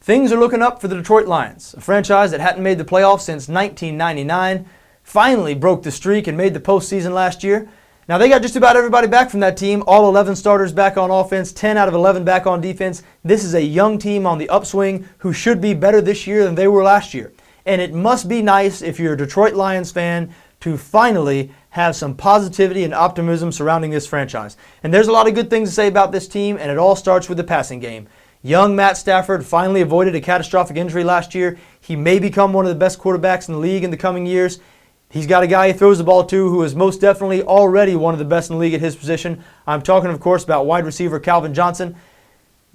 Things are looking up for the Detroit Lions, a franchise that hadn't made the playoffs since 1999, finally broke the streak and made the postseason last year. Now they got just about everybody back from that team, all 11 starters back on offense, 10 out of 11 back on defense. This is a young team on the upswing who should be better this year than they were last year. And it must be nice if you're a Detroit Lions fan to finally have some positivity and optimism surrounding this franchise. And there's a lot of good things to say about this team, and it all starts with the passing game. Young Matt Stafford finally avoided a catastrophic injury last year. He may become one of the best quarterbacks in the league in the coming years. He's got a guy he throws the ball to who is most definitely already one of the best in the league at his position. I'm talking, of course, about wide receiver Calvin Johnson.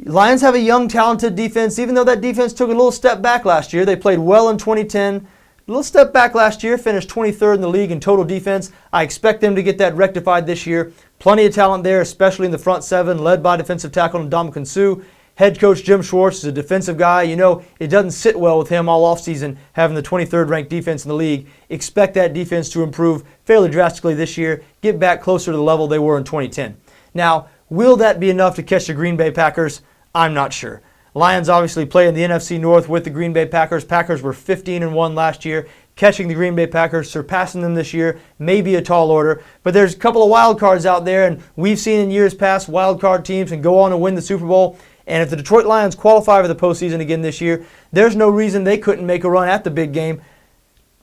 Lions have a young, talented defense, even though that defense took a little step back last year. They played well in 2010. A little step back last year, finished 23rd in the league in total defense. I expect them to get that rectified this year. Plenty of talent there, especially in the front seven, led by defensive tackle Ndamukong Suh. Head coach Jim Schwartz is a defensive guy. You know, it doesn't sit well with him all offseason having the 23rd ranked defense in the league. Expect that defense to improve fairly drastically this year, get back closer to the level they were in 2010. Now, will that be enough to catch the Green Bay Packers? I'm not sure. Lions obviously play in the NFC North with the Green Bay Packers. Packers were 15-1 last year. Catching the Green Bay Packers, surpassing them this year, may be a tall order. But there's a couple of wild cards out there, and we've seen in years past wild card teams can go on and win the Super Bowl. And if the Detroit Lions qualify for the postseason again this year, there's no reason they couldn't make a run at the big game.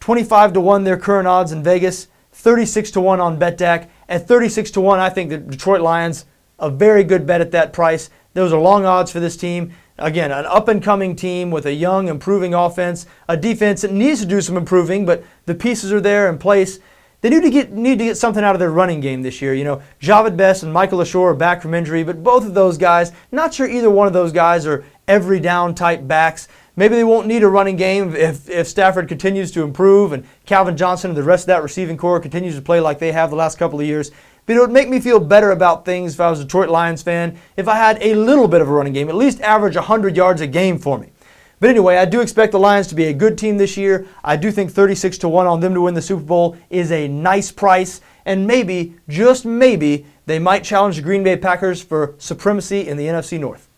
25-1 their current odds in Vegas, 36-1 on BETDAQ. At 36-1, I think the Detroit Lions, a very good bet at that price. Those are long odds for this team. Again, an up-and-coming team with a young, improving offense, a defense that needs to do some improving, but the pieces are there in place. They need to get something out of their running game this year. You know, Javid Best and Michael Ashore are back from injury, but both of those guys, not sure either one of those guys are every down type backs. Maybe they won't need a running game if Stafford continues to improve and Calvin Johnson and the rest of that receiving core continues to play like they have the last couple of years. But it would make me feel better about things if I was a Detroit Lions fan, if I had a little bit of a running game, at least average 100 yards a game for me. But anyway, I do expect the Lions to be a good team this year. I do think 36-1 on them to win the Super Bowl is a nice price. And maybe, just maybe, they might challenge the Green Bay Packers for supremacy in the NFC North.